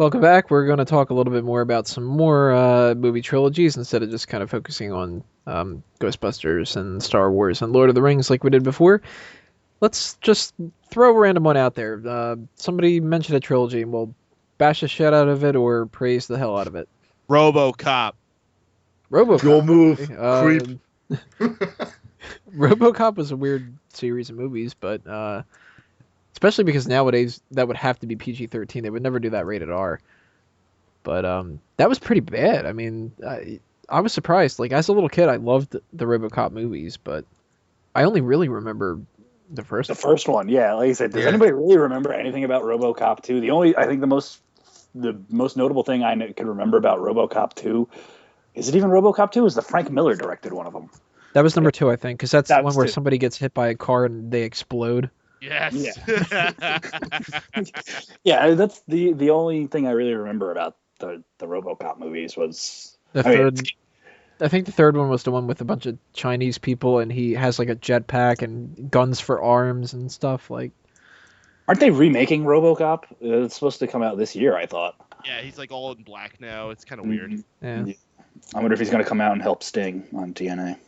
Welcome back. We're going to talk a little bit more about some more movie trilogies instead of just kind of focusing on Ghostbusters and Star Wars and Lord of the Rings like we did before. Let's just throw a random one out there. Somebody mentioned a trilogy, and we'll bash the shit out of it or praise the hell out of it. RoboCop. RoboCop. Your move, creep. RoboCop was a weird series of movies, but especially because nowadays that would have to be PG-13. They would never do that rated R. But that was pretty bad. I mean, I was surprised. Like, as a little kid, I loved the RoboCop movies, but I only really remember the first one. The first one, yeah. Like I said, does anybody really remember anything about RoboCop 2? I think the most notable thing I could remember about RoboCop 2, is it even RoboCop 2? Is the Frank Miller directed one of them? That was number 2, I think, because that's the one where 2. somebody gets hit by a car and they explode. Yes. Yeah. Yeah, that's the only thing I really remember about the RoboCop movies was... I think the third one was the one with a bunch of Chinese people, and he has like a jetpack and guns for arms and stuff. Like, aren't they remaking RoboCop? It's supposed to come out this year, I thought. Yeah, he's like all in black now. It's kind of weird. Yeah. I wonder if he's going to come out and help Sting on TNA.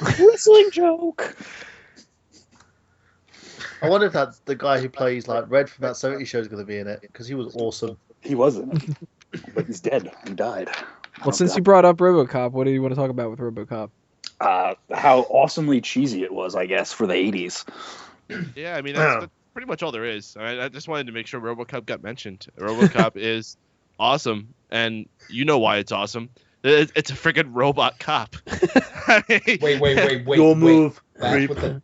Wrestling joke. I wonder if that's the guy who plays like Red from that 70s show is going to be in it, because he was awesome. He wasn't, but he's dead. He died. Well, since you brought up RoboCop, what do you want to talk about with RoboCop? How awesomely cheesy it was, I guess, for the 80s. Yeah, I mean, that's pretty much all there is. I just wanted to make sure RoboCop got mentioned. RoboCop is awesome, and you know why it's awesome. It's a freaking robot cop. Wait. Your move.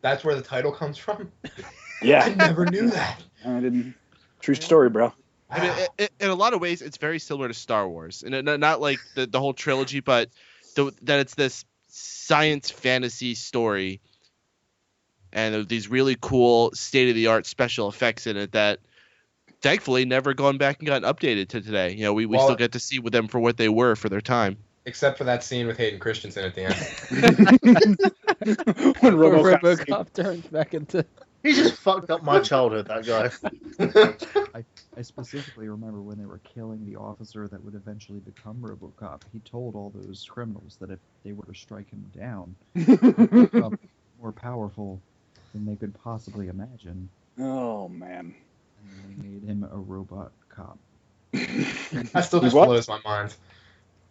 That's where the title comes from? Yeah. I never knew that. I didn't. True story, bro. I mean, in a lot of ways, it's very similar to Star Wars, and not like the whole trilogy, but that it's this science fantasy story, and these really cool state of the art special effects in it that, thankfully, never gone back and gotten updated to today. You know, we still get to see with them for what they were for their time. Except for that scene with Hayden Christensen at the end. When RoboCop turns back into... He just fucked up my childhood, that guy. I specifically remember when they were killing the officer that would eventually become RoboCop. He told all those criminals that if they were to strike him down, he'd become more powerful than they could possibly imagine. Oh, man. And they made him a robot cop. That still just blows my mind.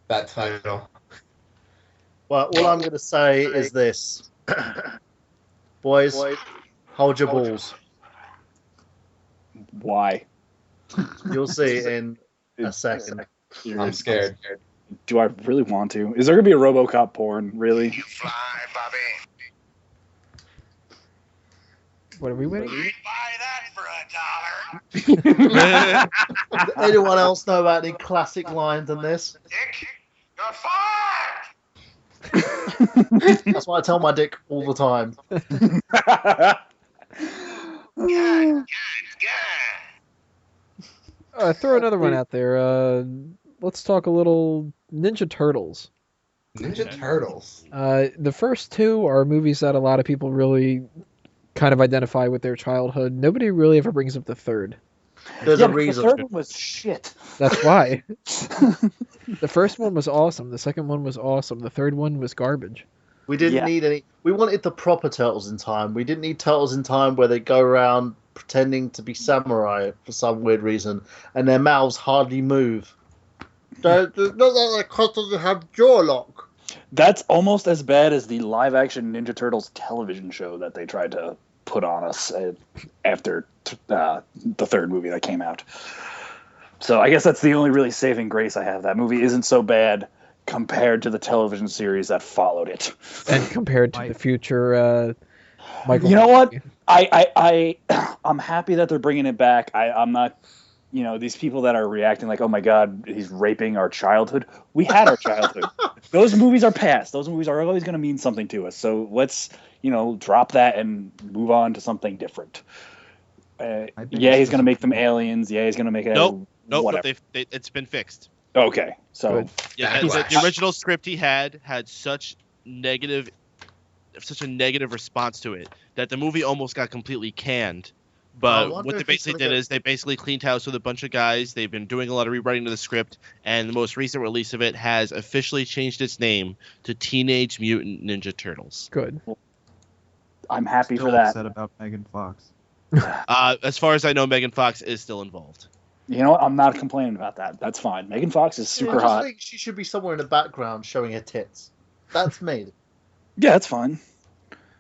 That title. Well, all I'm going to say is this. Boys, hold your balls. Why? You'll see in a second. I'm scared. Do I really want to? Is there going to be a RoboCop porn? Really? You fly, Bobby. What are we waiting? I'd buy that for $1. Anyone else know about any classic lines in this? Dick, you're fired. That's what I tell my dick all the time. Good. Throw another one out there. Let's talk a little Ninja Turtles. Ninja Turtles. The first two are movies that a lot of people really kind of identify with their childhood. Nobody really ever brings up the third. There's a reason. The third one was shit. That's why. The first one was awesome. The second one was awesome. The third one was garbage. We didn't need any. We wanted the proper Turtles in Time. We didn't need Turtles in Time where they go around pretending to be samurai for some weird reason, and their mouths hardly move. Not like they constantly have jaw lock. That's almost as bad as the live-action Ninja Turtles television show that they tried to put on us after the third movie that came out. So I guess that's the only really saving grace I have. That movie isn't so bad compared to the television series that followed it. And compared to the future Michael. You know what? I'm happy that they're bringing it back. I'm not, these people that are reacting like, oh my God, he's raping our childhood. We had our childhood. Those movies are past. Those movies are always going to mean something to us. So let's, drop that and move on to something different. He's going to make them aliens. Yeah, he's going to make it. Nope. Whatever. But it's been fixed. Okay, so yeah, the original script he had such a negative response to it that the movie almost got completely canned But wonder what they if he's basically gonna did get- is they basically cleaned house with a bunch of guys. They've been doing a lot of rewriting to the script, and the most recent release of it has officially changed its name to Teenage Mutant Ninja Turtles. Good. I'm happy Still for that. upset about Megan Fox. As far as I know, Megan Fox is still involved. You know what? I'm not complaining about that. That's fine. Megan Fox is I super just hot. think she should be somewhere in the background showing her tits. That's me. Yeah, that's fine.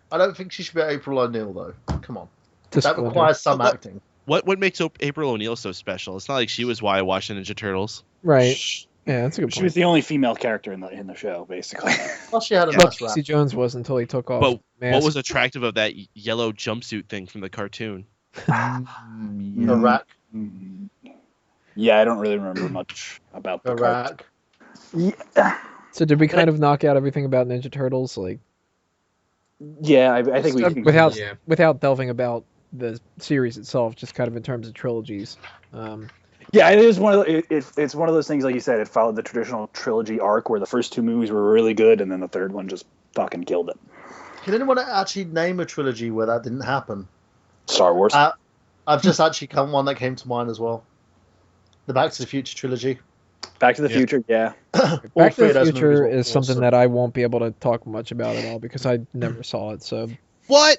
I don't think she should be April O'Neil though. Come on, that Disclosure. requires some What- acting. What makes April O'Neil so special? It's not like she was why I watched the Ninja Turtles. Right. Yeah, that's a good She point. was the only female character in the show, basically. Plus, she had a Yeah. Well, nice rap. Casey Jones was until he took off. But mask. what was attractive of that yellow jumpsuit thing from the cartoon? Her Yeah. rack. Yeah, I don't really remember much about the Her cart. rack. Yeah, So did we kind of knock out everything about Ninja Turtles, like yeah, I think we can. without Yeah. without delving about the series itself, just kind of in terms of trilogies? Yeah, it is one of it's one of those things, like you said. It followed the traditional trilogy arc where the first two movies were really good, and then the third one just fucking killed it. Can anyone actually name a trilogy where that didn't happen? Star Wars. I've just actually come one that came to mind as well. The Back to the Future trilogy. Back to the yeah. Future. Yeah. All Back three to of the those Future movies were is something awesome. that I won't be able to talk much about at all because I never saw it. So What?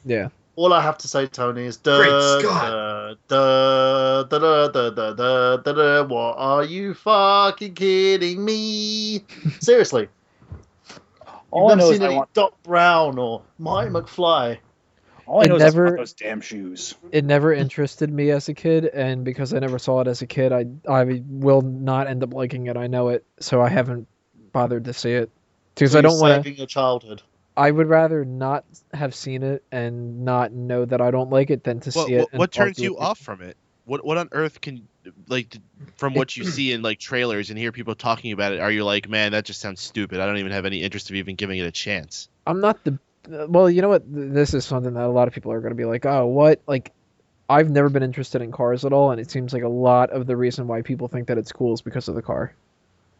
yeah, All I have to say, Tony, is Great da Scott. da da da da da da da da. What are you fucking kidding me? Seriously, All I you've know never is seen I any want. Doc Brown or Marty McFly. All I It know is I never- want those damn shoes. it never interested me as a kid, and because I never saw it as a kid, I will not end up liking it. I know it, so I haven't bothered to see it because So I you're don't want to. saving your childhood. I would rather not have seen it and not know that I don't like it than to see it. and What turns argue you with off from it? What on earth can, like, from what you see in like trailers and hear people talking about it, are you like, man, that just sounds stupid. I don't even have any interest of even giving it a chance. I'm not the. Well, you know what? This is something that a lot of people are going to be like, oh, what? Like, I've never been interested in cars at all, and it seems like a lot of the reason why people think that it's cool is because of the car.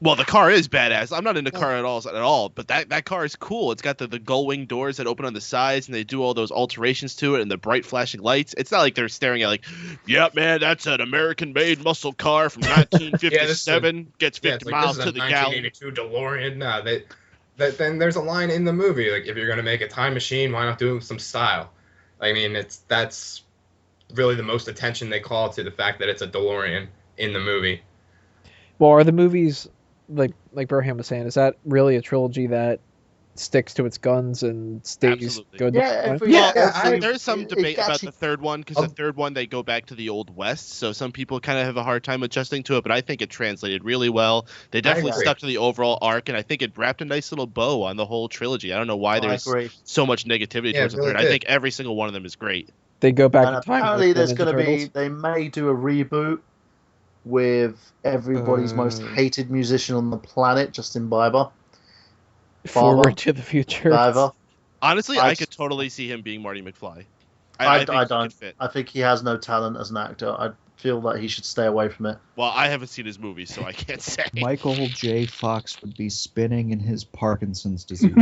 Well, the car is badass. I'm not into car at all, but that car is cool. It's got the gull wing doors that open on the sides, and they do all those alterations to it, and the bright flashing lights. It's not like they're staring at like, yeah, man, that's an American-made muscle car from 1957. Gets 50 it's like, miles this is to a the gallon. 1982 DeLorean. No, then there's a line in the movie, like, if you're gonna make a time machine, why not do some style? I mean, that's really the most attention they call to the fact that it's a DeLorean in the movie. Well, are the movies like Burhan was saying? Is that really a trilogy that sticks to its guns and stays Absolutely. good? Yeah, There's some it debate about actually- the third one because the third one they go back to the old west, so some people kind of have a hard time adjusting to it. But I think it translated really well. They definitely agree. stuck to the overall arc, and I think it wrapped a nice little bow on the whole trilogy. I don't know why I there's agree. so much negativity Yeah, towards it the really third. I did. think every single one of them is great. They go back And in time. apparently, like the there's Ninja going to be. Turtles. They may do a reboot with everybody's most hated musician on the planet, Justin Bieber. Forward to the Future. Bieber. Honestly, I I s- could totally see him being Marty McFly. I think he could don't. fit. I think he has no talent as an actor. I feel that he should stay away from it. Well, I haven't seen his movies, so I can't say. Michael J. Fox would be spinning in his Parkinson's disease.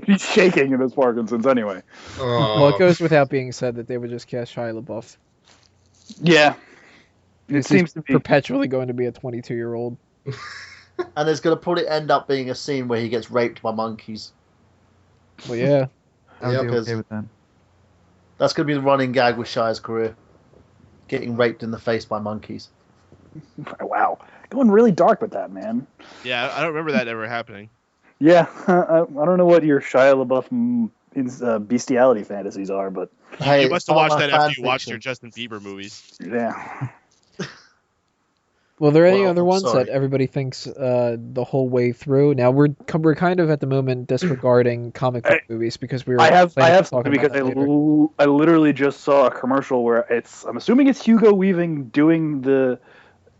He's shaking in his Parkinson's anyway. Well, it goes without being said that they would just cast Shia LaBeouf. Yeah. It He's seems to be. perpetually going to be a 22-year-old. And there's going to probably end up being a scene where he gets raped by monkeys. Well, yeah. I would Yep. be Because- okay with that. That's going to be the running gag with Shia's career. Getting raped in the face by monkeys. Wow. Going really dark with that, man. Yeah, I don't remember that ever happening. Yeah. I don't know what your Shia LaBeouf bestiality fantasies are, but Hey, You must have it's watched not that my after you fan watched fiction. your Justin Bieber movies. yeah. Well, are there any Well, other I'm ones sorry. that everybody thinks the whole way through? Now we're kind of at the moment disregarding comic book movies because we were. I have planning to talk something about because that later. I literally just saw a commercial where I'm assuming it's Hugo Weaving doing the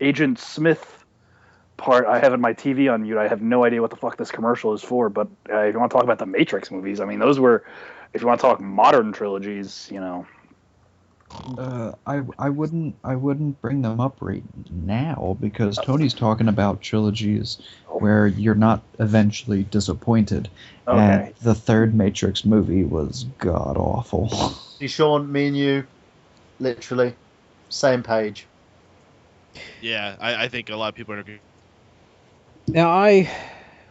Agent Smith part. I have in my TV on mute. I have no idea what the fuck this commercial is for, but if you want to talk about the Matrix movies, I mean, those were, if you want to talk modern trilogies, you know. I wouldn't bring them up right now because Tony's talking about trilogies where you're not eventually disappointed. Okay. And the third Matrix movie was god awful. See, Sean, me and you, literally, same page. Yeah, I think a lot of people are agree. Now,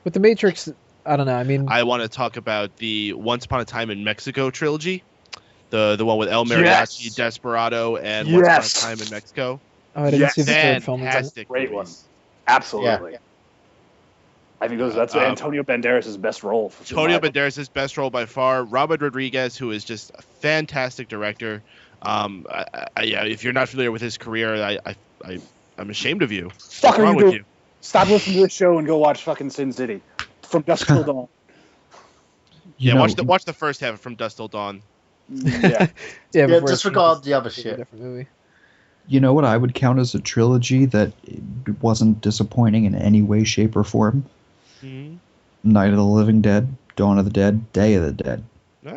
with the Matrix, I don't know. I mean, I want to talk about the Once Upon a Time in Mexico trilogy, the one with El Mariachi, Yes. Desperado, and Yes. Once Upon a Time in Mexico. I didn't see the Yes. third film. Fantastic Great movies. Absolutely. I think that's Antonio Banderas' best role. Antonio Banderas' best role by far. Robert Rodriguez, who is just a fantastic director. Yeah, if you're not familiar with his career, I'm ashamed of you. Fuck What's are wrong you with doing? Stop listening to this show and go watch fucking Sin City. From Dusk Till Dawn. You Yeah, know, watch the first half of From Dusk Till Dawn. Yeah. Yeah, before disregard it's the other a shit. different movie. you know what I would count as a trilogy that wasn't disappointing in any way, shape, or form? Mm-hmm. Night of the Living Dead, Dawn of the Dead, Day of the Dead.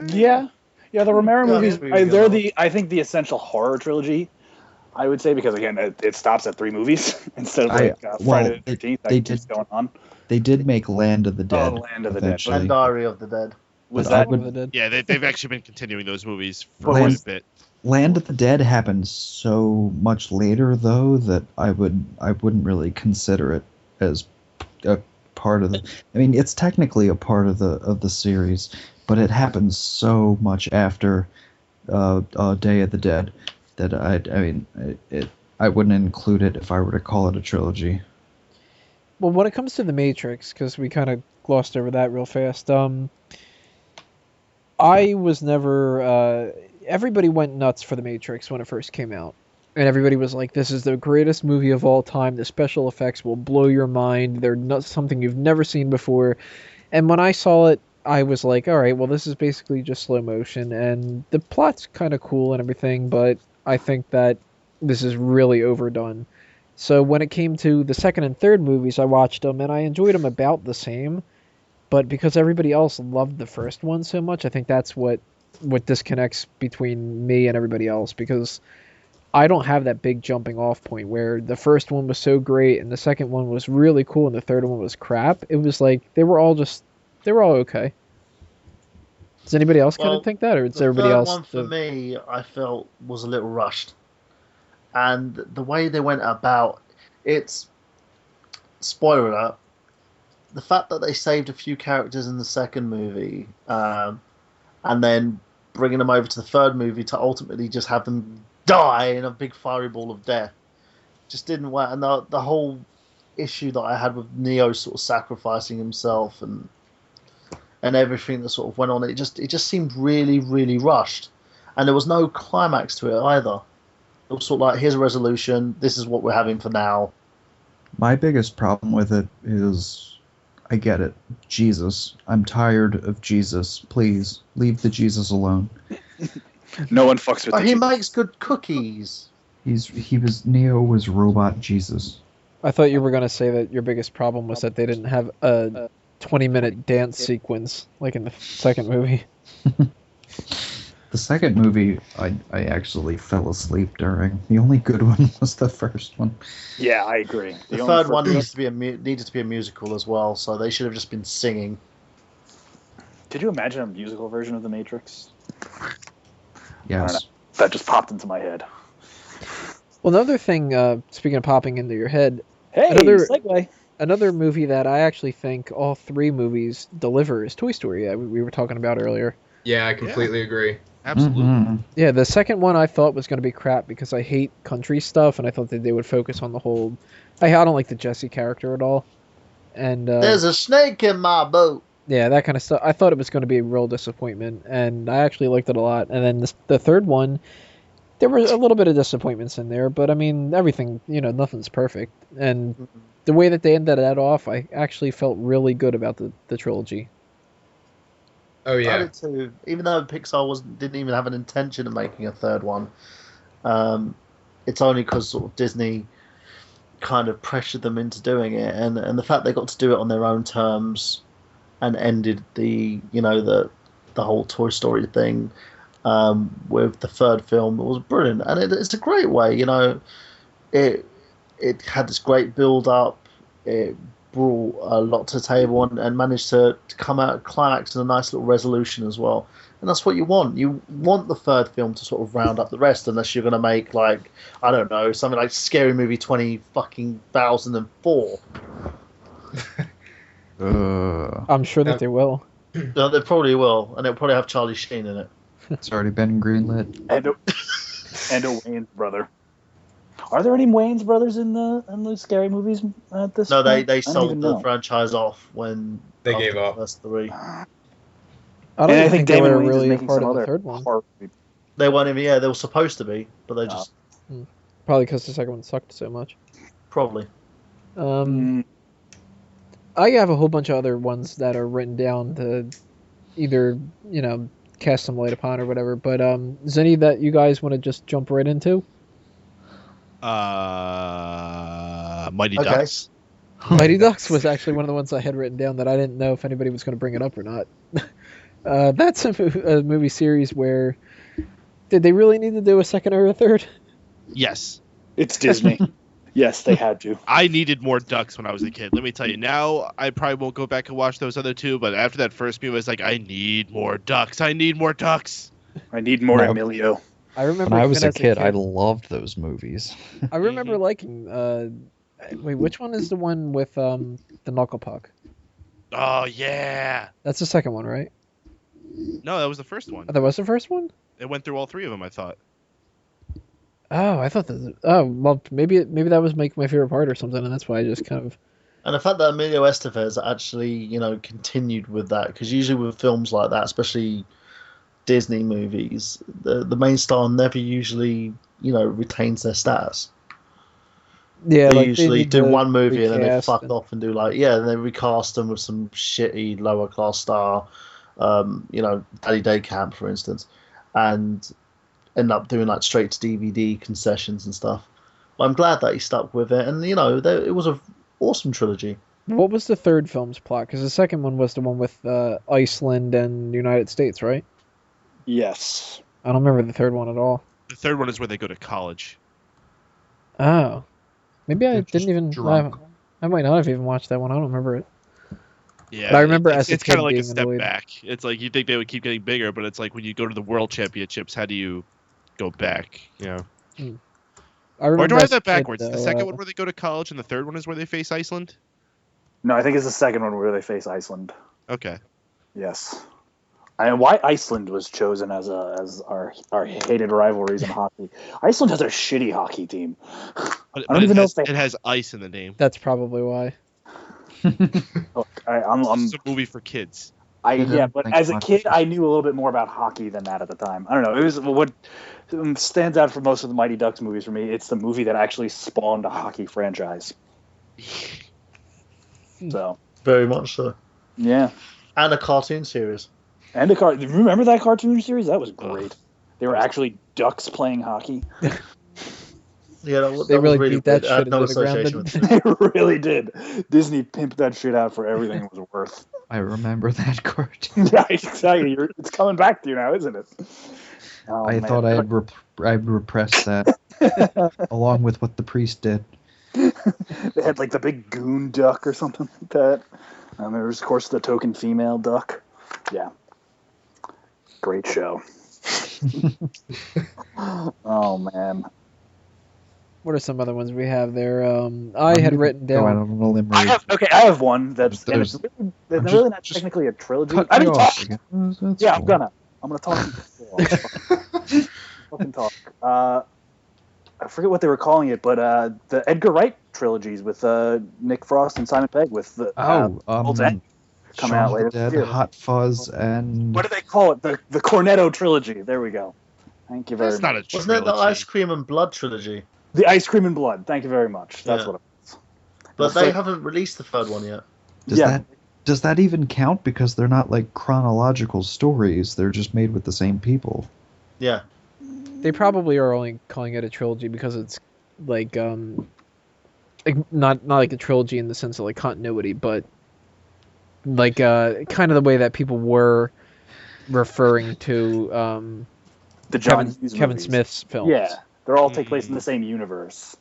Yeah. Yeah, the Romero Yeah, movies, maybe we they're go. I think the essential horror trilogy, I would say, because again, it stops at 3 movies instead of like Friday the 13th. they keeps did- going on. They did make Land of the Dead. Land of the Dead. eventually. And Diary of the Dead. Was But I that would- Of the Dead. Yeah, they've actually been continuing those movies for Land- quite a bit. Land of the Dead happened so much later, though, that I wouldn't really consider it as a part of the. I mean, it's technically a part of the series, but it happens so much after Day of the Dead that I wouldn't include it if I were to call it a trilogy. Well, when it comes to the Matrix, because we kind of glossed over that real fast, I was never. Everybody went nuts for the Matrix when it first came out, and everybody was like, "This is the greatest movie of all time. The special effects will blow your mind. They're not something you've never seen before." And when I saw it, I was like, "All right, well, this is basically just slow motion, and the plot's kind of cool and everything, but I think that this is really overdone." So when it came to the second and third movies, I watched them and I enjoyed them about the same. But because everybody else loved the first one so much, I think that's what disconnects between me and everybody else. Because I don't have that big jumping off point where the first one was so great and the second one was really cool and the third one was crap. It was like they were all okay. Does anybody else kind Well, of think that, or is The everybody third else? one for me, I felt was a little rushed, and the way they went about it's spoiler alert. The fact that they saved a few characters in the second movie, and then bringing them over to the third movie to ultimately just have them die in a big fiery ball of death, just didn't work. And the whole issue that I had with Neo sort of sacrificing himself and everything that sort of went on, it just seemed really, really rushed, and there was no climax to it either. It was sort of like, here's a resolution, this is what we're having for now. My biggest problem with it is, I get it, Jesus. I'm tired of Jesus. Please leave the Jesus alone. No one fucks with But he the makes good cookies. Neo was robot Jesus. I thought you were going to say that your biggest problem was that they didn't have a 20-minute dance sequence like in the second movie. The second movie, I actually fell asleep during. The only good one was the first one. Yeah, I agree. The only third one first- needed to be a musical as well, so they should have just been singing. Could you imagine a musical version of The Matrix? Yes. That just popped into my head. Well, another thing, speaking of popping into your head, Hey, segue. another movie that I actually think all three movies deliver is Toy Story. We were talking about earlier. Yeah, I completely agree. Absolutely. Mhm. Yeah, the second one I thought was going to be crap because I hate country stuff, and I thought that they would focus on the whole. I don't like the Jesse character at all, and There's a snake in my boat. yeah, that kind of stuff. I thought it was going to be a real disappointment, and I actually liked it a lot. And then the third one, there were a little bit of disappointments in there, but I mean, everything, nothing's perfect. And the way that they ended that off, I actually felt really good about the trilogy. Oh I yeah. did too. Even though Pixar didn't even have an intention of making a third one, it's only because sort of Disney kind of pressured them into doing it, and the fact they got to do it on their own terms, and ended the whole Toy Story thing with the third film, it was brilliant, and it's a great way. It had this great build up. It brought a lot to the table and managed to come out climax and a nice little resolution as well. And that's what you want. You want the third film to sort of round up the rest, unless you're going to make, like, I don't know, something like Scary Movie 20,004. I'm sure that they will. No, they probably will, and they'll probably have Charlie Sheen in it. It's already been greenlit. And a Wayne's brother. Are there any Wayne's brothers in the scary movies at this No, point? they I don't sold even the know. franchise off when They after gave the up. first three. I And don't I even think think they Damon were Wayans is really a making part some of the other third one. horror. They weren't even. Yeah, they were supposed to be, but they just Probably because the second one sucked so much. probably. Mm, I have a whole bunch of other ones that are written down to either, cast some light upon or whatever. But is any that you guys want to just jump right into? Mighty Okay. Ducks. Mighty Ducks was actually one of the ones I had written down that I didn't know if anybody was going to bring it up or not. That's a movie series where did they really need to do a second or a third? Yes. it's Disney. Yes, they had to. I needed more ducks when I was a kid. Let me tell you. Now I probably won't go back and watch those other two, but after that first movie, I was like, I need more ducks. I need more ducks. I need more No. Emilio. I remember When I was even a as kid, I loved those movies. I remember liking. Wait, which one is the one with the knuckle puck? Oh yeah. That's the second one, right? No, that was the first one. Oh, that was the first one. It went through all three of them. I thought. Oh, I thought that. Oh, well, maybe that was my favorite part or something, and that's why I just kind of. And the fact that Emilio Estevez actually, continued with that, because usually with films like that, especially Disney movies, the main star never usually, retains their status. Yeah, They usually need do to one movie and then they recast fuck and- off and do and they recast them with some shitty lower class star, Daddy Day Camp, for instance, and end up doing straight to DVD concessions and stuff. But I'm glad that he stuck with it, and it was a awesome trilogy. What was the third film's plot? Because the second one was the one with Iceland and the United States, right? Yes. I don't remember the third one at all. The third one is where they go to college. Oh, maybe I They're didn't just even. drunk. I might not have even watched that one. I don't remember it. Yeah, But I remember it's as a kind kid of like a being step annoyed. back. It's like you think they would keep getting bigger, but it's like when you go to the World Championships, how do you go back? I Or remember do I have as a that kid, backwards? The though, second one where they go to college, and the third one is where they face Iceland. No, I think it's the second one where they face Iceland. Okay. Yes. And why Iceland was chosen as our hated rivalries in hockey. Iceland has a shitty hockey team. But, I don't even know has, if they- it has ice in the name. That's probably why. Look, It's a movie for kids. But Thanks as a much. kid, I knew a little bit more about hockey than that at the time. I don't know. It was what stands out for most of the Mighty Ducks movies for me. It's the movie that actually spawned a hockey franchise. So Very much so. yeah, And a cartoon series. and remember that cartoon series? That was great. They were actually ducks playing hockey. Yeah, that They was really really beat that weird. I had shit no into the ground, association with didn't it. They really did. Disney pimped that shit out for everything it was worth. I remember that cartoon. Yeah, exactly. It's coming back to you now, isn't it? Oh, I man. thought I'd repressed that, along with what the priest did. They had like the big goon duck or something like that. There was, of course, the token female duck. Yeah. Great show. Oh, man. What are some other ones we have there? I had written Go out down. on a limb. I have one that's and it's There's- really, just- really not just technically a trilogy. Cut I me mean, off again. That's yeah, cool. I'm gonna talk. Fucking talk. I forget what they were calling it, but the Edgar Wright trilogies with Nick Frost and Simon Pegg with the World's End coming Shaun out of later the Dead, this year. Hot Fuzz, and What do they call it? The Cornetto trilogy. There we go. Thank you very That's much. not a Wasn't it the trilogy. Ice Cream and Blood trilogy? The Ice Cream and Blood. Thank you very much. That's Yeah. what it was. But It's they like- haven't released the third one yet. does that even count? Because they're not like chronological stories. They're just made with the same people. Yeah. They probably are only calling it a trilogy because it's like not like a trilogy in the sense of like continuity, but like kind of the way that people were referring to The John Kevin Hughes Kevin movies. Smith's films. Yeah, they're all take place in the same universe.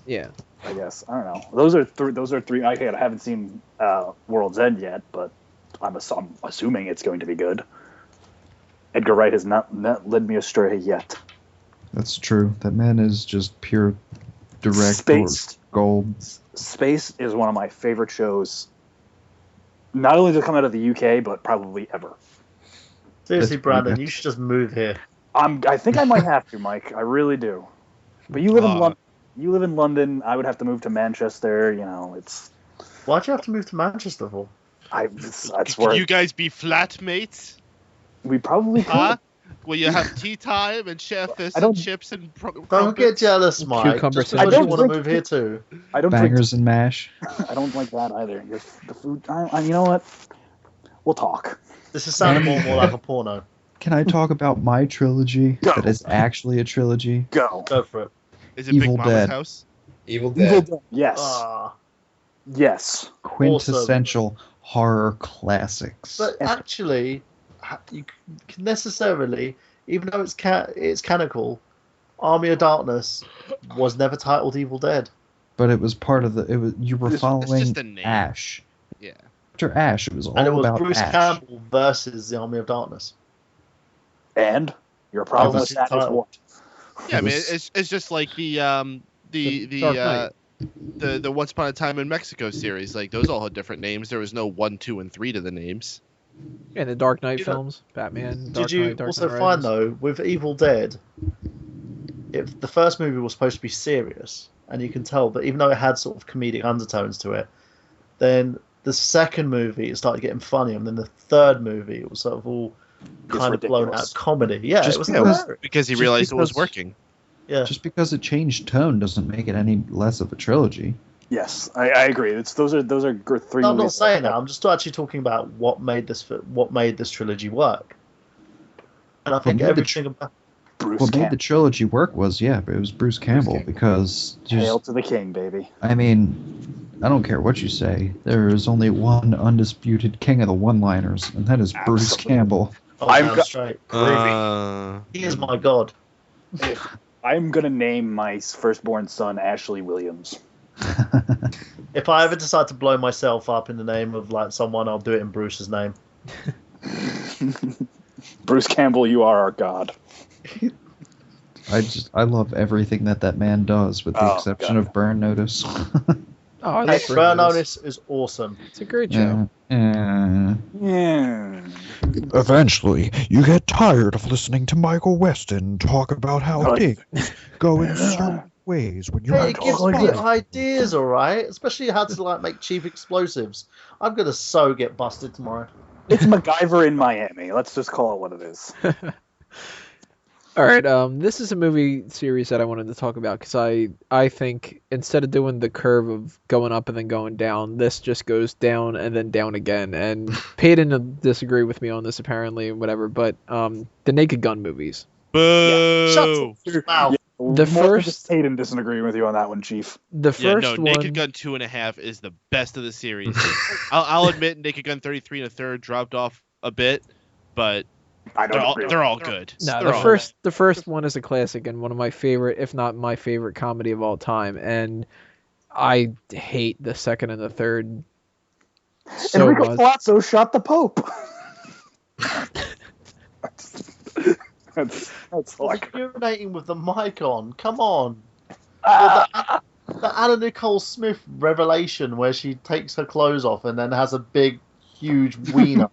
Yeah. I guess. I don't know. Those are three. I haven't seen World's End yet, but I'm assuming it's going to be good. Edgar Wright has not led me astray yet. That's true. That man is just pure direct Space. gold. Space is one of my favorite shows. Not only to come out of the UK, but probably ever. Seriously, That's Brandon, pretty you should just move here. I think I might have to, Mike. I really do. But you live in Uh, London. You live in London. I would have to move to Manchester. You know, it's. Why'd you have to move to Manchester for? That's Could where you guys be flatmates? we probably could. Huh? Will you have tea time and share fish I don't- and chips and Don't crumpets? get jealous, Mike. Cucumber Just because sandwich. you want to move here too. I don't drink. Bangers and mash. I don't like that either. The food. You know what? We'll talk. This is sounding more like a porno. Can I talk about my trilogy Go. that is actually a trilogy? Go. Go for it. Is it Evil Big Mama's Dead. house? Evil Evil Dead. Dead. Yes. Ah, Yes. Quintessential horror classics. but actually, you can necessarily, even though it's canonical, Army of Darkness was never titled Evil Dead. But it was part of you were It's following just a name. Ash. Yeah. After Ash, it was all And it was about Bruce Ash. Campbell versus the Army of Darkness. And your problem That with was that is title. what? Yeah, I mean, was- it's just like the Dark Knight. the Once Upon a Time in Mexico series. Like those all had different names. There was no 1, 2, and 3 to the names. Yeah, the Dark Knight You know- films, Batman. Dark Did you Knight, Dark also Knight find Rises. though with Evil Dead, if the first movie was supposed to be serious, and you can tell that even though it had sort of comedic undertones to it, then the second movie it started getting funny, and then the third movie it was sort of all kind of blown ridiculous. out comedy. Yeah, Just it was because- hilarious. Because he Just realized it was because- working. Yeah, Just because it changed tone doesn't make it any less of a trilogy. Yes, I agree. Those are three. no, I'm not movies saying that. I'm just actually talking about what made this trilogy work. And I think made the everything about Bruce What made Campbell. the trilogy work was, it was Bruce Campbell Campbell. because Hail to the king, baby. I mean, I don't care what you say. There is only one undisputed king of the one-liners, and that is Bruce Absolutely. Campbell. I'm go- straight. Uh, He is my god. I'm gonna name my firstborn son Ashley Williams. If I ever decide to blow myself up in the name of like someone, I'll do it in Bruce's name. Bruce Campbell, you are our god. I love everything that man does, with the Oh, exception God. of Burn Notice. Oh, I Hey, like Burn Notice. Notice is awesome. It's a great show. Yeah. Eventually, you get tired of listening to Michael Weston talk about how Right. things go in certain ways when you're Hey, it gives totally me good. ideas, all right. Especially how to like make cheap explosives. I'm gonna so get busted tomorrow. It's MacGyver in Miami. Let's just call it what it is. All right, this is a movie series that I wanted to talk about because I think instead of doing the curve of going up and then going down, this just goes down and then down again. And Paden will disagree with me on this apparently, whatever. But the Naked Gun movies. boo! Shut up. Wow. The first- Hayden disagreeing with you on that one, Chief. The Yeah, first no, one. Naked Gun 2.5 is the best of the series. I'll admit Naked Gun 33 and a third dropped off a bit, but I don't agree. they're all good. No, They're all the first one is a classic and one of my favorite, if not my favorite, comedy of all time. And I hate the second and the third so Enrico much. Palazzo shot the Pope. that's like You're urinating with the mic on. Come on. ah, The Anna Nicole Smith revelation where she takes her clothes off and then has a big, huge wiener.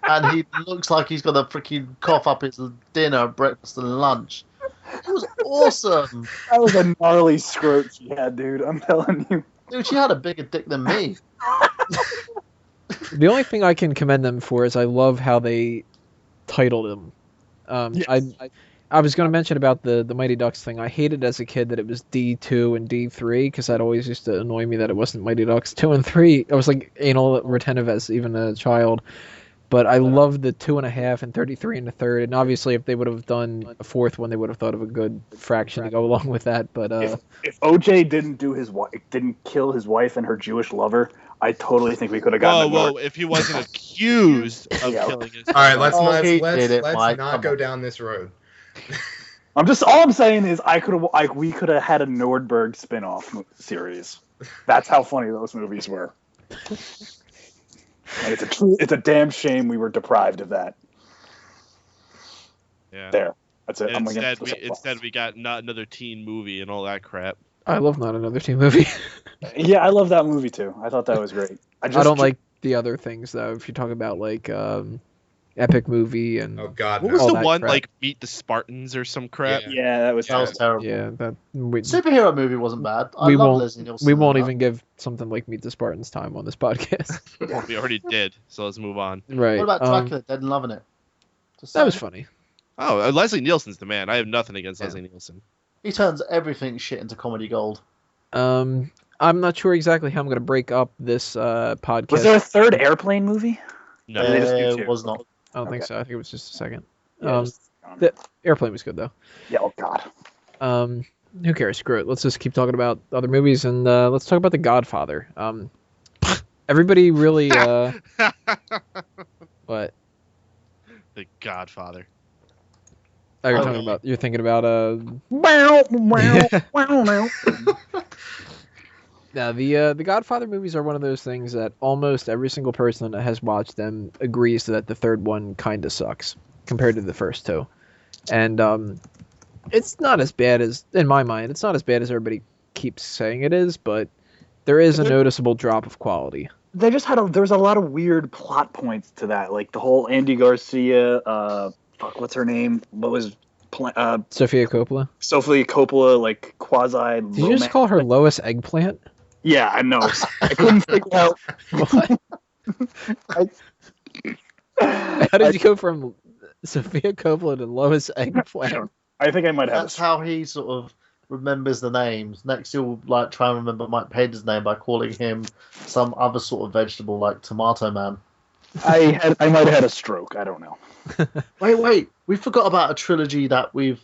And he looks like he's got a freaking cough up his dinner, breakfast, and lunch. It was awesome. that was a gnarly scrote she had, dude. I'm telling you. Dude, she had a bigger dick than me. The only thing I can commend them for is I love how they titled them. Yes. I was going to mention about the Mighty Ducks thing. I hated as a kid that it was D2 and D3 because that always used to annoy me that it wasn't Mighty Ducks 2 and 3. I was like anal retentive as even a child. But I love the 2.5 and 33 and the third. And obviously, if they would have done a fourth one, they would have thought of a good fraction to go along with that. But If OJ didn't kill his wife and her Jewish lover, I totally think we could have gotten Whoa, it. whoa! If he wasn't accused of Yeah. killing his All right, let's Oh, he let's did it, let's Mike. not Come go on. down this road. All I'm saying is we could have had a Nordberg spin-off series. That's how funny those movies were. And it's a damn shame we were deprived of that. Yeah. There. That's it. And I'm gonna instead we got not another teen movie and all that crap. I love Not Another Teen Movie. Yeah, I love that movie too. I thought that was great. I don't like the other things though. If you talk about like epic movie and Oh God, What no. was the that one crap. like Meet the Spartans or some crap? Yeah. Yeah, that was That was terrible. yeah, that Superhero movie wasn't bad. I we love won't- Leslie Nielsen. we in won't that. even give something like Meet the Spartans time on this podcast. We already did, so let's move on. Right. What about Dracula? Dead and Loving It. Just that was saying. funny. Oh, Leslie Nielsen's the man. I have nothing against Yeah. Leslie Nielsen. He turns everything shit into comedy gold. I'm not sure exactly how I'm going to break up this podcast. Was there a third Airplane movie? No. they just do It two? was not. I don't think Okay. so. I think it was just a second. Yeah, the- Airplane was good though. yeah, oh god. Who cares? Screw it. Let's just keep talking about other movies and let's talk about The Godfather. Everybody really what? The Godfather. Oh, you're Okay. talking about. You're thinking about Now the Godfather movies are one of those things that almost every single person that has watched them agrees that the third one kind of sucks compared to the first two, and it's not as bad as, in my mind, it's not as bad as everybody keeps saying it is, but there is a noticeable drop of quality. They just had there was a lot of weird plot points to that, like the whole Andy Garcia, what's her name? What was Sofia Coppola. Sofia Coppola, like quasi. Did you just call her Lois Eggplant? Yeah, I know. I couldn't figure out. What? How did you go from Sofia Coppola to Lois Eggplant? I think I might have. That's how he sort of remembers the names. Next, he'll like try and remember Mike Paden's name by calling him some other sort of vegetable, like Tomato Man. I might have had a stroke. I don't know. Wait, we forgot about a trilogy that we've.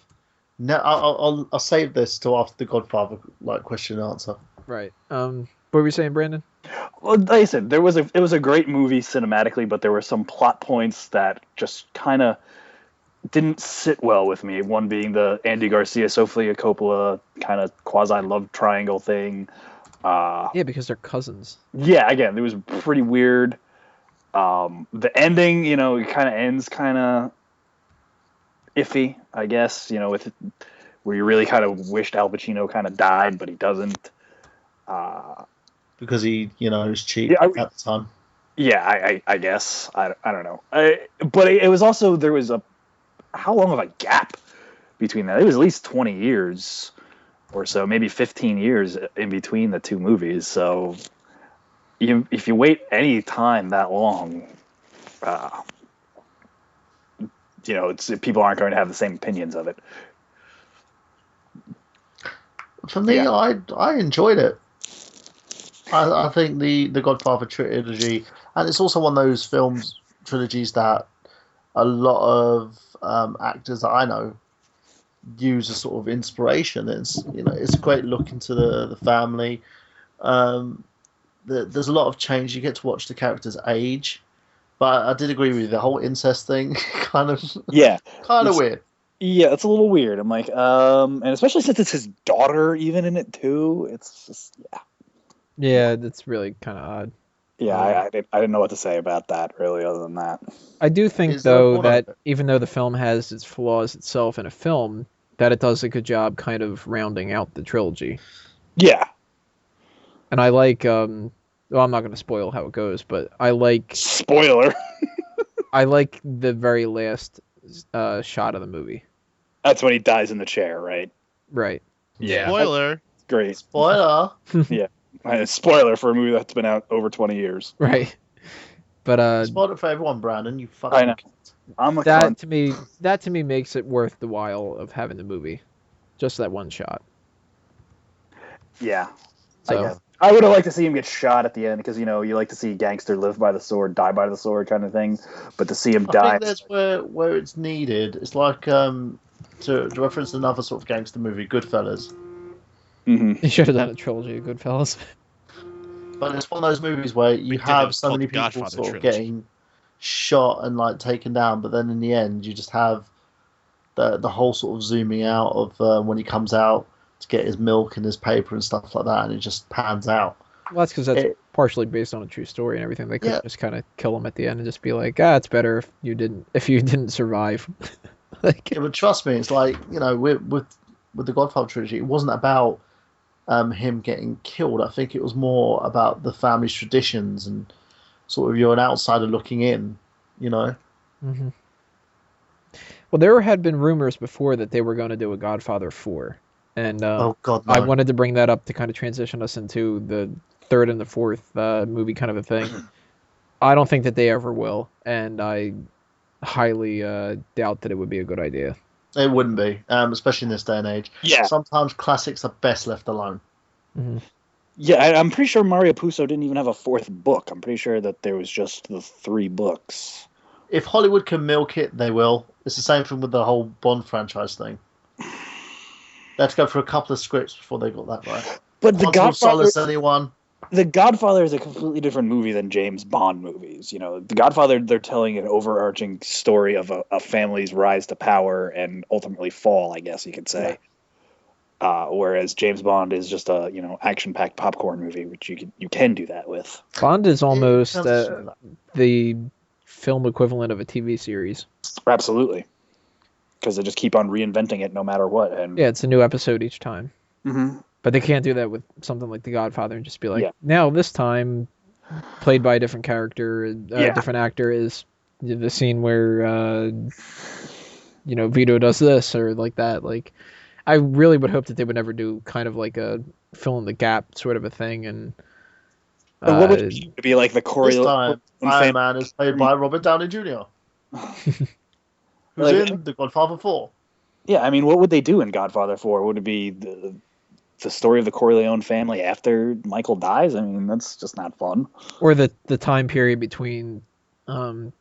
I'll save this till after the Godfather question and answer. Right. What were we saying, Brandon? Well, like I said, it was a great movie cinematically, but there were some plot points that just kind of didn't sit well with me. One being the Andy Garcia, Sofia Coppola kind of quasi love triangle thing. Yeah, because they're cousins. Yeah, again, it was pretty weird. The ending, it kind of ends kind of iffy, I guess. With where you really kind of wished Al Pacino kind of died, but he doesn't. Because he, was cheap Yeah, at the time. Yeah, I guess. I don't know. But it was also, there was how long of a gap between that? It was at least 20 years or so, maybe 15 years in between the two movies. So if you wait any time that long, people aren't going to have the same opinions of it. For me, Yeah. I enjoyed it. I think the Godfather trilogy, and it's also one of those trilogies that a lot of actors that I know use as sort of inspiration. It's a great look into the family. There's a lot of change. You get to watch the characters age, but I did agree with you. The whole incest thing, kind of weird. Yeah, it's a little weird. I'm like, and especially since it's his daughter even in it too. It's just, yeah. Yeah, that's really kind of odd. Yeah, I didn't know what to say about that, really, other than that. I do think, Is there though, one that of it? even though the film has its flaws itself in a film, that it does a good job kind of rounding out the trilogy. Yeah. And I like, well, I'm not going to spoil how it goes, but I like Spoiler. the very last shot of the movie. That's when he dies in the chair, right? Right. Yeah. Spoiler. Great. Spoiler. Spoiler for a movie that's been out over 20 years. Right. But Spoiled it for everyone, Brandon. You fucking. I know. I'm a that cunt. to me makes it worth the while of having the movie. Just that one shot. Yeah. So, I guess. I would have liked to see him get shot at the end because, you like to see gangster live by the sword, die by the sword kind of thing. But to see him I die. think that's where it's needed. It's like to reference another sort of gangster movie, Goodfellas. Mm-hmm. he should have done a trilogy of Goodfellas. But it's one of those movies where We you did, it have was so called many the people Godfather sort of Trilogy. getting shot and taken down, but then in the end you just have the whole sort of zooming out of when he comes out to get his milk and his paper and stuff like that, and it just pans out. Well, that's because that's partially based on a true story and everything. They could just kind of kill him at the end and just be like, it's better if you didn't survive. Like, yeah, but trust me, it's like, you know, with the Godfather trilogy, it wasn't about him getting killed. I think it was more about the family's traditions and sort of you're an outsider looking in, you know. Mm-hmm. Well, there had been rumors before that they were going to do a Godfather 4, and oh God, no. I wanted to bring that up to kind of transition us into the third and the fourth movie kind of a thing. I don't think that they ever will, and I highly doubt that it would be a good idea. It wouldn't be, especially in this day and age. Yeah. Sometimes classics are best left alone. Mm-hmm. Yeah, I'm pretty sure Mario Puzo didn't even have a fourth book. I'm pretty sure that there was just the 3 books. If Hollywood can milk it, they will. It's the same thing with the whole Bond franchise thing. They had to go for a couple of scripts before they got that right. But the Godfather, anyone? The Godfather is a completely different movie than James Bond movies. You know, The Godfather, they're telling an overarching story of a family's rise to power and ultimately fall, I guess you could say. Whereas James Bond is just a action-packed popcorn movie, which you can do that with. Bond is almost the film equivalent of a TV series. Absolutely, because they just keep on reinventing it no matter what. And yeah, it's a new episode each time. Mm-hmm. But they can't do that with something like The Godfather and just be like, now this time, played by a different character, a different actor, is the scene where Vito does this or like that. Like, I really would hope that they would never do kind of like a fill in the gap sort of a thing. And what would it be like the This time, Iron Man is played by Robert Downey Jr. who's in The Godfather 4. Yeah, I mean, what would they do in Godfather 4? Would it be the story of the Corleone family after Michael dies? I mean, that's just not fun. Or the time period between, in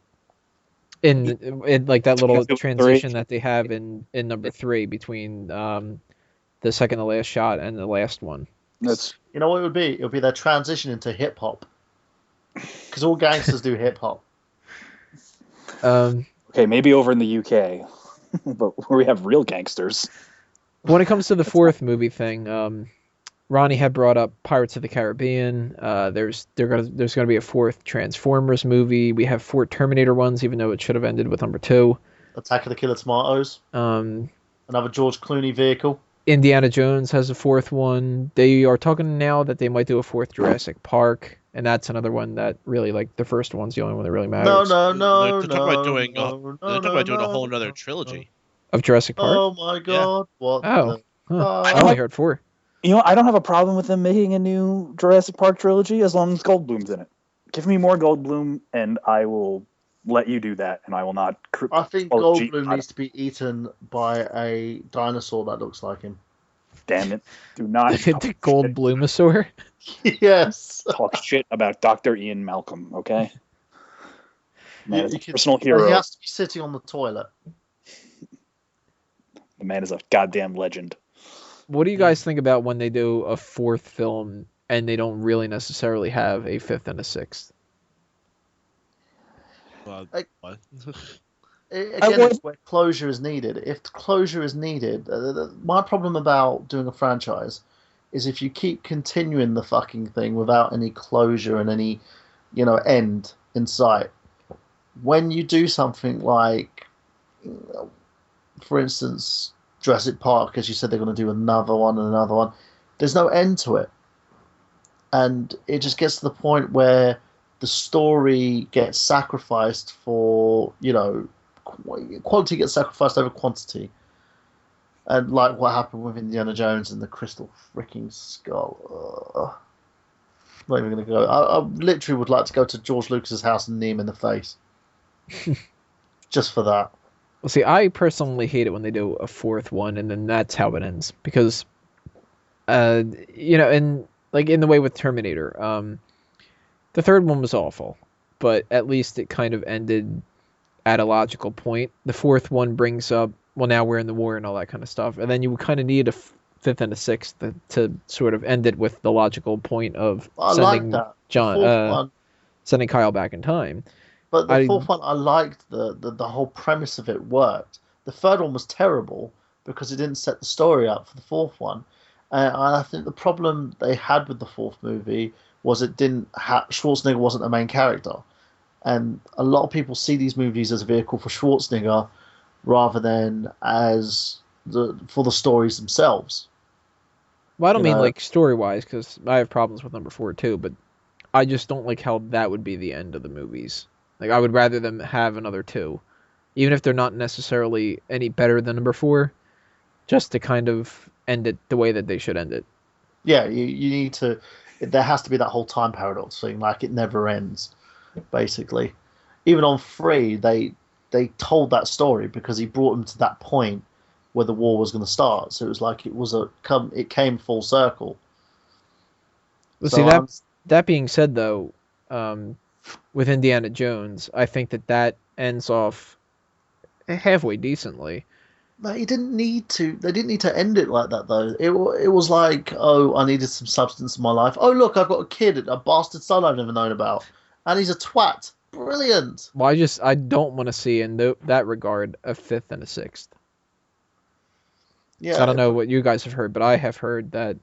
like that little transition that they have in number 3 between the second to last shot and the last one. That's You know what it would be? It would be their transition into hip hop, because all gangsters do hip hop. okay, maybe over in the UK, but where we have real gangsters. When it comes to the fourth movie thing, Ronnie had brought up Pirates of the Caribbean. There's gonna be a fourth Transformers movie. We have 4 Terminator ones, even though it should have ended with number 2. Attack of the Killer Tomatoes. Another George Clooney vehicle. Indiana Jones has a 4th one. They are talking now that they might do a 4th Jurassic Park, and that's another one that really, like, the first one's the only one that really matters. No. They're talking about doing a whole another trilogy. Of Jurassic Park? Oh my God! What? Oh, I only heard 4. You know, I don't have a problem with them making a new Jurassic Park trilogy as long as Goldblum's in it. Give me more Goldblum, and I will let you do that, and I will not. I think Goldblum needs to be eaten by a dinosaur that looks like him. Damn it! Do not The Goldblumosaur? Yes. talk shit about Dr. Ian Malcolm. Okay, man is a personal He hero. has to be sitting on the toilet. The man is a goddamn legend. What do you guys think about when they do a 4th film and they don't really necessarily have a 5th and a 6th? What? Again, it's where closure is needed. If closure is needed, my problem about doing a franchise is if you keep continuing the fucking thing without any closure and any, end in sight. When you do something like, for instance, Jurassic Park, as you said, they're going to do another one and another one. There's no end to it. And it just gets to the point where the story gets sacrificed for, quality gets sacrificed over quantity. And like what happened with Indiana Jones and the Crystal freaking Skull. I'm not even going to go. I literally would like to go to George Lucas's house and knee him in the face. Just for that. Well, see, I personally hate it when they do a 4th one and then that's how it ends. Because, in the way with Terminator, the 3rd one was awful, but at least it kind of ended at a logical point. The 4th one brings up, well, now we're in the war and all that kind of stuff. And then you kind of need a 5th and a 6th to sort of end it with the logical point of sending Kyle back in time. But the 4th one, I liked the whole premise of it worked. The third one was terrible because it didn't set the story up for the fourth one. And I think the problem they had with the fourth movie was it didn't have Schwarzenegger wasn't the main character, and a lot of people see these movies as a vehicle for Schwarzenegger rather than as for the stories themselves. Well, I don't You mean know- like story-wise, because I have problems with number 4 too, but I just don't like how that would be the end of the movies. Like, I would rather them have another 2, even if they're not necessarily any better than number 4, just to kind of end it the way that they should end it. Yeah, you need to. There has to be that whole time paradox thing, like it never ends, basically. Even on 3, they told that story because he brought him to that point where the war was going to start. So it was like it came full circle. Well, So see, that being said, though, with Indiana Jones, I think that ends off halfway decently. They didn't need to. They didn't need to end it like that, though. It was like, oh, I needed some substance in my life. Oh, look, I've got a kid, a bastard son I've never known about, and he's a twat. Brilliant. Well, I don't want to see in that regard a 5th and a 6th. Yeah. I don't know what you guys have heard, but I have heard that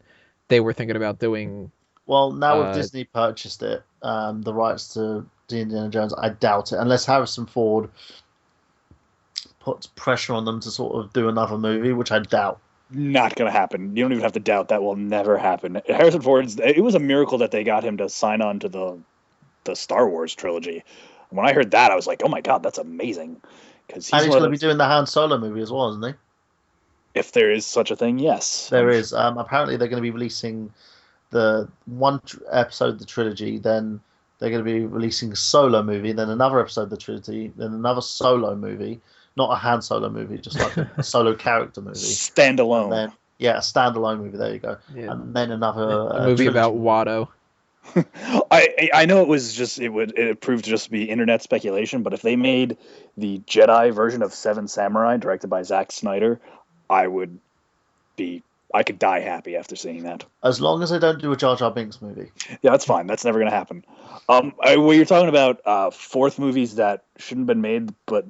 they were thinking about doing. Well, now if Disney purchased it, the rights to the Indiana Jones, I doubt it, unless Harrison Ford puts pressure on them to sort of do another movie, which I doubt. Not going to happen. You don't even have to doubt that will never happen. Harrison Ford's. It was a miracle that they got him to sign on to the Star Wars trilogy. When I heard that, I was like, oh my god, that's amazing. Because And he's going to be doing the Han Solo movie as well, isn't he? If there is such a thing, yes. There is. Apparently, they're going to be releasing the one episode of the trilogy, then they're going to be releasing a solo movie, then another episode of the trilogy, then another solo movie. Not a Han Solo movie, just like a solo character movie. Standalone. And then, yeah, a standalone movie. There you go. Yeah. And then another A movie trilogy about movie. Watto. I know it was just it proved to just be internet speculation, but if they made the Jedi version of Seven Samurai directed by Zack Snyder, I could die happy after seeing that. As As long as they don't do a Jar Jar Binks movie. Yeah, that's fine. That's never going to happen. What you're talking about, fourth movies that shouldn't have been made, but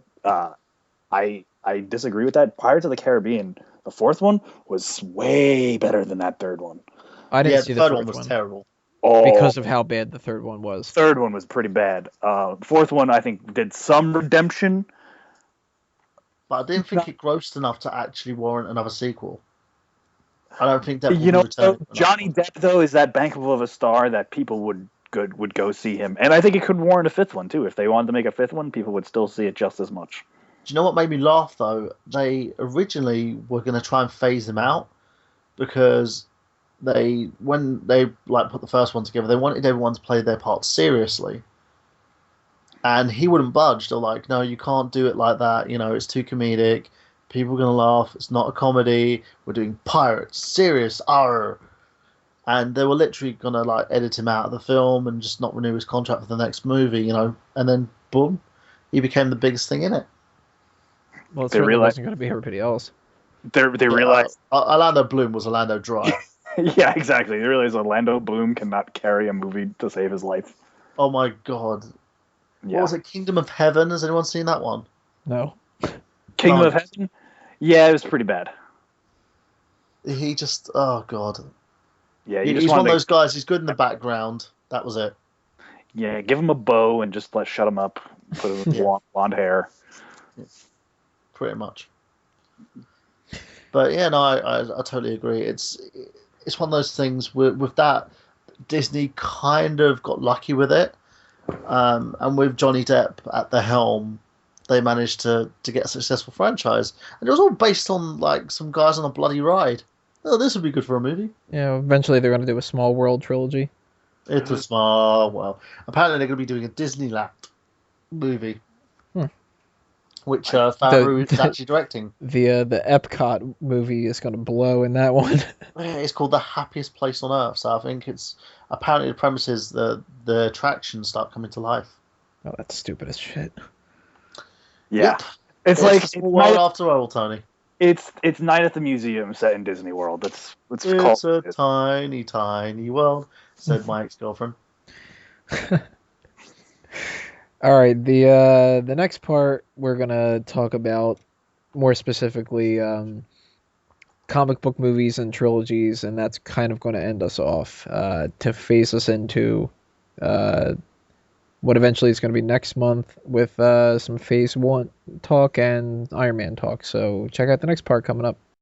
I disagree with that. Pirates of the Caribbean, the fourth one was way better than that third one. I didn't Yeah, see the the third fourth one was one terrible. Oh, because of how bad the third one was. third one was pretty bad. Fourth one, I think, did some redemption. But I didn't think it grossed enough to actually warrant another sequel. I don't think that Johnny Depp though is that bankable of a star that people would go see him, and I think it could warrant a fifth one too. If they wanted to make a fifth one, people would still see it just as much. Do you know what made me laugh though? They originally were going to try and phase him out because when they put the first one together, they wanted everyone to play their part seriously, and he wouldn't budge. They're like, "No, you can't do it like that. You know, it's too comedic. People are gonna laugh. It's not a comedy. We're doing pirates, serious, arr." And they were literally gonna edit him out of the film and just not renew his contract for the next movie. You know, and then boom, he became the biggest thing in it. Well, it They certainly realized- wasn't going to be everybody else. They realized, Orlando Bloom was Orlando Dry. yeah, exactly. They realized Orlando Bloom cannot carry a movie to save his life. Oh my god. Yeah. What was it? Kingdom of Heaven? Has anyone seen that one? No. Kingdom No. of Heaven? Yeah, it was pretty bad. He just, oh god. Yeah, He's one of those guys. He's good in the background. That was it. Yeah, give him a bow and just shut him up. Put him with Yeah. blonde hair. Pretty much. But yeah, no, I totally agree. It's one of those things with that Disney kind of got lucky with it, and with Johnny Depp at the helm, they managed to get a successful franchise, and it was all based on some guys on a bloody ride. Oh, this would be good for a movie. Yeah, eventually they're going to do a Small World trilogy. It's a small. Well, apparently they're going to be doing a Disneyland movie, which Favreau is actually directing. The Epcot movie is going to blow in that one. It's called The Happiest Place on Earth, so I think it's apparently the premise is the attractions start coming to life. Oh, that's stupid as shit. Yeah. Yep. It's a like small world after all, Tony. it's Night at the Museum set in Disney World. That's what's It's called. a tiny, tiny world, said my ex-girlfriend. All right, the next part we're gonna talk about more specifically comic book movies and trilogies, and that's kind of going to end us off to phase us into what eventually is going to be next month with some Phase 1 talk and Iron Man talk. So check out the next part coming up.